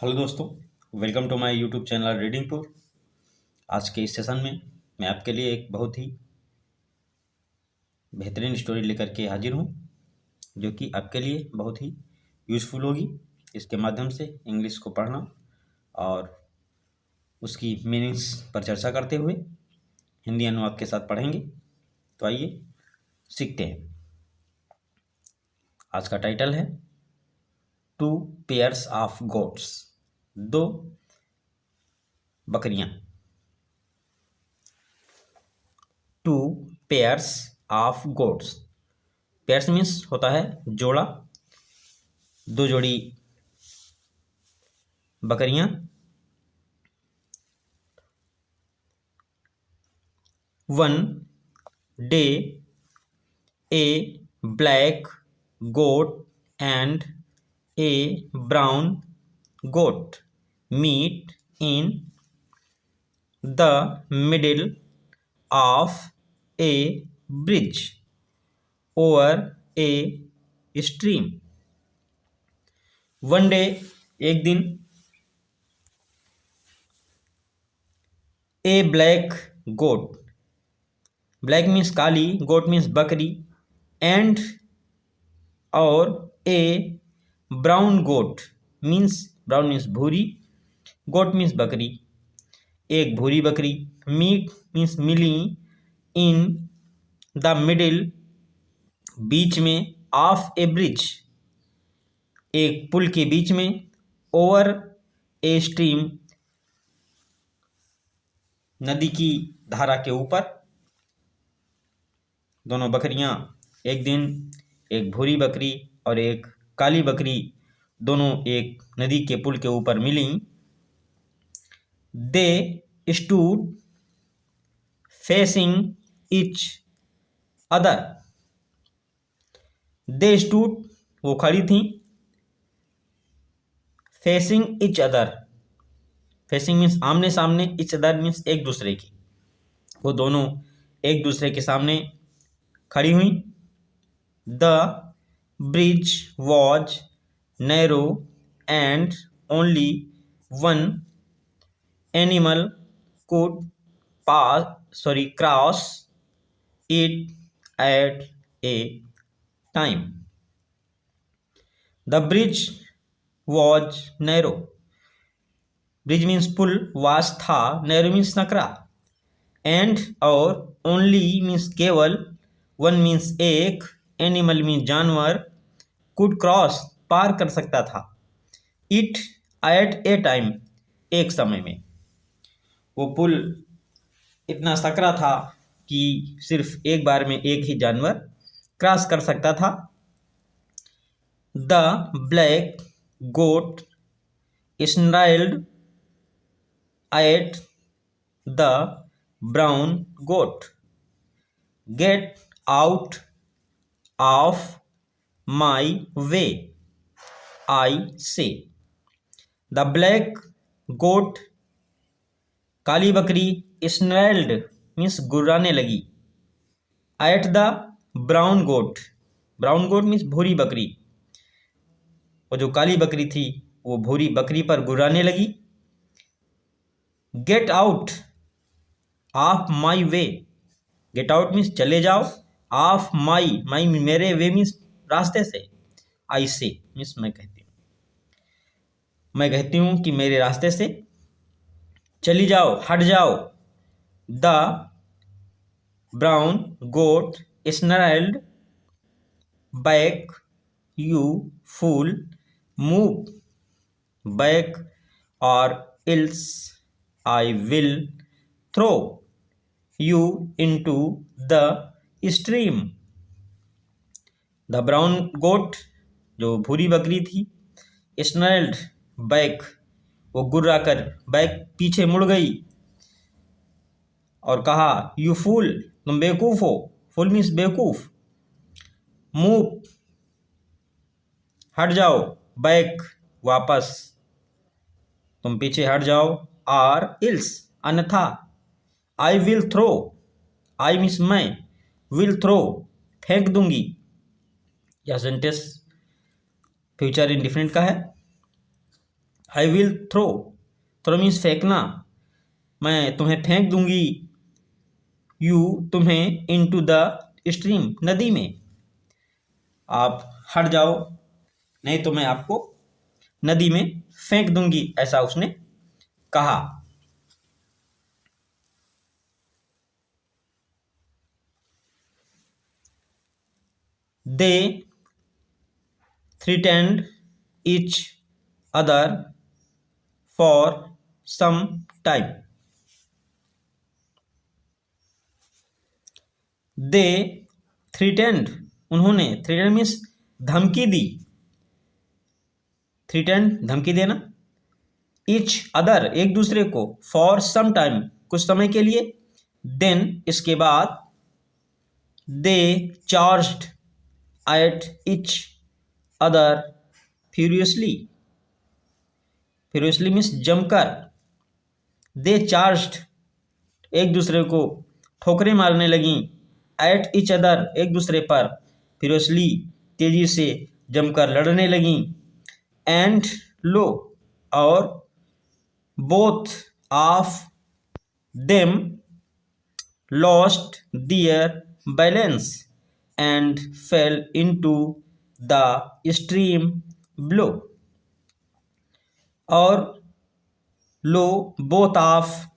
Hello दोस्तों, welcome to my YouTube channel reading tour. आज के इस सेशन में मैं आपके लिए एक बहुत ही बेहतरीन स्टोरी लेकर के हाजिर हूँ, जो कि आपके लिए बहुत ही यूज़फुल होगी। इसके माध्यम से इंग्लिश को पढ़ना और उसकी मीनिंग्स पर चर्चा करते हुए हिंदी अनुवाद के साथ पढ़ेंगे। तो आइए सीखते हैं। आज का टाइटल है टू पेयर्स ऑफ गोट्स, दो बकरियां। Two pairs of goats, pairs means होता है जोड़ा, दो जोड़ी बकरियां। One day a black goat and a brown goat meet in the middle of a bridge over a stream. One day, एक दिन, a black goat, black means Kali, goat means बकरी, and और a brown goat means brown means भूरी, goat means बकरी, एक भूरी बकरी, meet means मिली, इन द मिडिल बीच में, ऑफ ए ब्रिज एक पुल के बीच में, ओवर ए स्ट्रीम नदी की धारा के ऊपर। दोनों बकरियां एक दिन, एक भूरी बकरी और एक काली बकरी, दोनों एक नदी के पुल के ऊपर मिली। They stood facing each other, they stood वो खड़ी थी, facing each other, facing means आमने सामने, इच अदर मीन्स एक दूसरे की, वो दोनों एक दूसरे के सामने खड़ी हुई। The bridge was narrow and only one animal could cross it at a time. The bridge was narrow. Bridge means पुल, was था, narrow means नकरा, and और only means केवल, one means एक, animal means जानवर, could cross पार कर सकता था, it at a time एक समय में। वो पुल इतना सकरा था कि सिर्फ एक बार में एक ही जानवर क्रॉस कर सकता था। The black goat snarled at the brown goat, get out of my way I say. The black गोट काली बकरी, स्नैल्ड मीन्स गुर्राने लगी, at the brown goat, brown goat means भूरी बकरी, वो जो काली बकरी थी वो भूरी बकरी पर गुर्राने लगी। Gate out of my way, get out means चले जाओ, ऑफ माई, माई मेरे, वे मीन्स रास्ते से, आई से मीन्स मैं कहती हूँ कि मेरे रास्ते से चली जाओ, हट जाओ। The brown goat snarled back, you fool, move back और else I will throw you into the stream. The brown goat जो भूरी बकरी थी, स्नैल्ड बैक वो गुर्रा कर बैक पीछे मुड़ गई और कहा, यू फूल तुम बेवकूफ हो, फूल मीन्स बेवकूफ, मूव हट जाओ, बैक वापस तुम पीछे हट जाओ, और इल्स अन्यथा, I will throw, I means मैं, विल थ्रो फेंक दूंगी। यह सेंटेंस फ्यूचर इंडिफिनिट का है। I will throw, throw means फेंकना, मैं तुम्हें फेंक दूंगी, यू तुम्हें, इनटू द स्ट्रीम, नदी में, आप हट जाओ नहीं तो मैं आपको नदी में फेंक दूंगी, ऐसा उसने कहा। They threatened each other for some time, they threatened, उन्होंने, थ्रेटेंड मीन्स धमकी दी, थ्रेटेंड धमकी देना, ईच अदर एक दूसरे को, फॉर सम टाइम कुछ समय के लिए, देन इसके बाद, they charged at each other furiously, furiously means जमकर, दे चार्ज्ड एक दूसरे को ठोकरें मारने लगी, एट ईच अदर एक दूसरे पर, फ्यूरियसली तेजी से जमकर लड़ने लगी, एंड लो और, both of them lost their balance and fell into the stream below, और लो बोथ ऑफ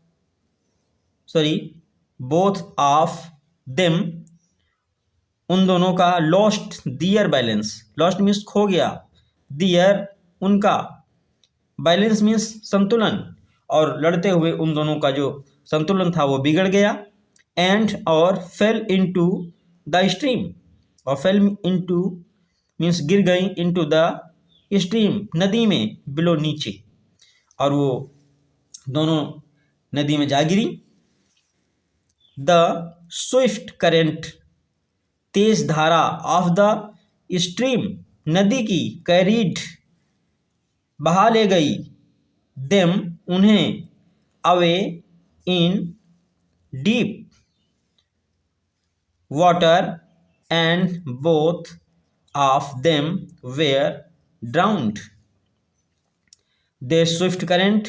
देम उन दोनों का, lost their balance, lost means खो गया, दियर उनका, बैलेंस मीन्स संतुलन, और लड़ते हुए उन दोनों का जो संतुलन था वो बिगड़ गया, एंड और फेल इनटू द स्ट्रीम, और फेल इनटू मीन्स गिर गई, इनटू द स्ट्रीम नदी में, बिलो नीचे, और वो दोनों नदी में जा गिरी। द स्विफ्ट करेंट तेज धारा, ऑफ द स्ट्रीम नदी की, कैरीड बहा ले गई, देम उन्हें, away in deep water and both of them were drowned, the swift current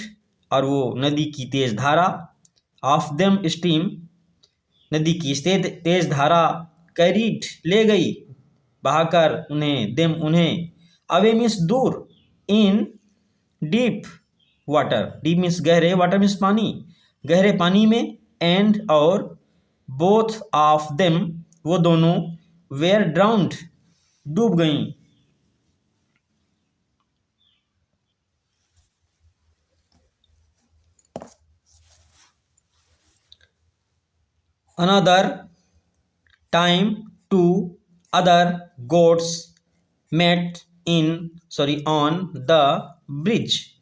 और वो नदी की तेज धारा, ऑफ देम स्ट्रीम नदी की तेज धारा, कैरीड ले गई, बहाकर उन्हें, देम उन्हें, अवे मीन्स दूर, इन डीप वाटर, डीप मीन्स गहरे, वाटर मीन्स पानी, गहरे पानी में, एंड और, बोथ ऑफ देम वो दोनों, वेयर ड्राउंड डूब गईं। Another time two other goats met on the bridge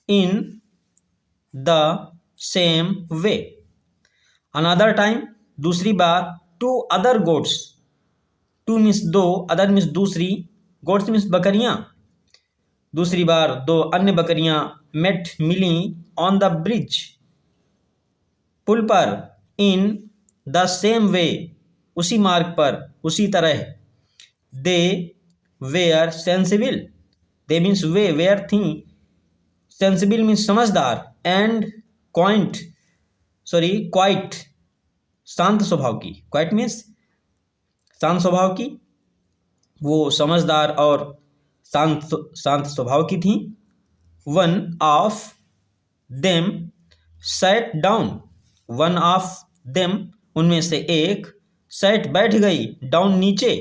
in the same way. Another time दूसरी बार, two other goats, two means दो, other means दूसरी, goats means बकरियां, दूसरी बार दो अन्य बकरियां, met milli, on the bridge पुल पर, in द सेम वे उसी मार्ग पर, उसी तरह, they were sensible, they means वे, वेयर थी, सेंसिबल मीन्स समझदार, एंड क्वाइट शांत स्वभाव की, क्वाइट मीन्स शांत स्वभाव की, वो समझदार और शांत स्वभाव की थी। One of them sat down, one of them उनमें से एक, सैट बैठ गई, डाउन नीचे,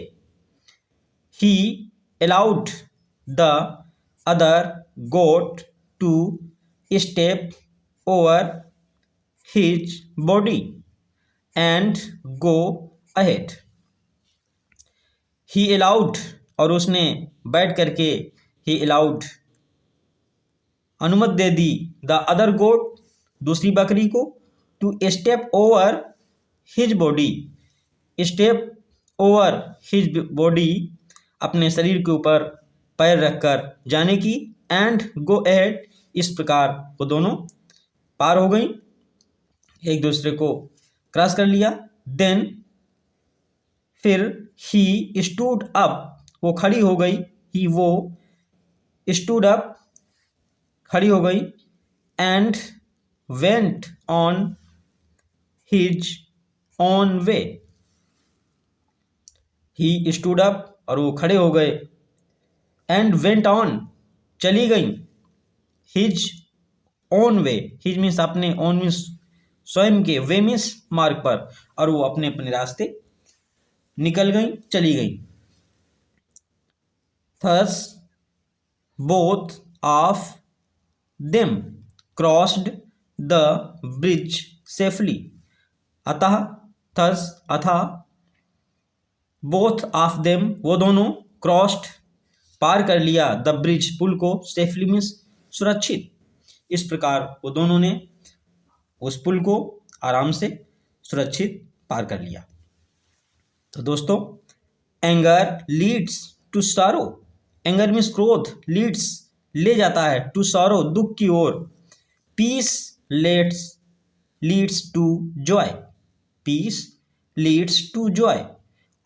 he allowed the other goat to step over his body and go ahead, he allowed और उसने बैठ करके, ही अलाउड अनुमति दे दी, द अदर गोट दूसरी बकरी को, to step over his body, step over his body अपने शरीर के ऊपर पैर रखकर जाने की, एंड गो अहेड इस प्रकार वो दोनों पार हो गई, एक दूसरे को क्रॉस कर लिया। देन फिर ही स्टूड अप वो खड़ी हो गई, ही वो स्टूड अप खड़ी हो गई, and went on his own way. He stood up, और वो खड़े हो गए, एंड वेंट ऑन, चली गई, his own way, his means अपने, ओन मीन्स स्वयं के, वे मीन्स मार्ग पर, और वो अपने अपने रास्ते निकल गई, चली गई। Thus both of them crossed the bridge safely. अतः, थस अथा, बोथ ऑफ देम, वो दोनों, क्रॉस्ड, पार कर लिया, द ब्रिज, पुल को, सेफली मीन्स सुरक्षित। इस प्रकार वो दोनों ने उस पुल को आराम से सुरक्षित पार कर लिया। तो दोस्तों, anger leads to sorrow, anger means क्रोध, लीड्स, ले जाता है, टू सॉरो, दुख की ओर, peace leads to joy, peace leads to joy,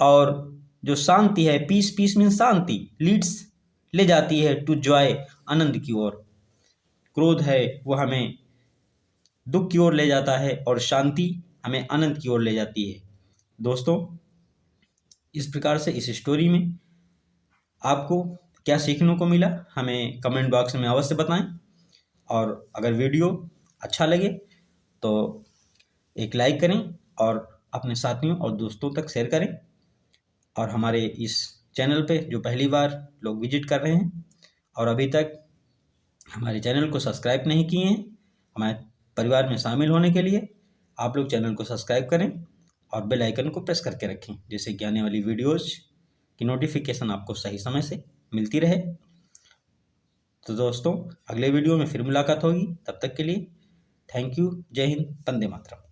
और जो शांति है, पीस, पीस मीन्स शांति, लीड्स, ले जाती है, टू जॉय, आनंद की ओर। क्रोध है वो हमें दुख की ओर ले जाता है, और शांति हमें आनंद की ओर ले जाती है। दोस्तों, इस प्रकार से इस स्टोरी में आपको क्या सीखने को मिला, हमें कमेंट बॉक्स में अवश्य बताएं। और अगर वीडियो अच्छा लगे तो एक लाइक करें, और अपने साथियों और दोस्तों तक शेयर करें। और हमारे इस चैनल पे जो पहली बार लोग विजिट कर रहे हैं और अभी तक हमारे चैनल को सब्सक्राइब नहीं किए हैं, हमारे परिवार में शामिल होने के लिए आप लोग चैनल को सब्सक्राइब करें और बेल आइकन को प्रेस करके रखें, जिससे कि आने वाली वीडियोज़ की नोटिफिकेशन आपको सही समय से मिलती रहे। तो दोस्तों, अगले वीडियो में फिर मुलाकात होगी, तब तक के लिए थैंक यू। जय हिंद, वंदे मातरम।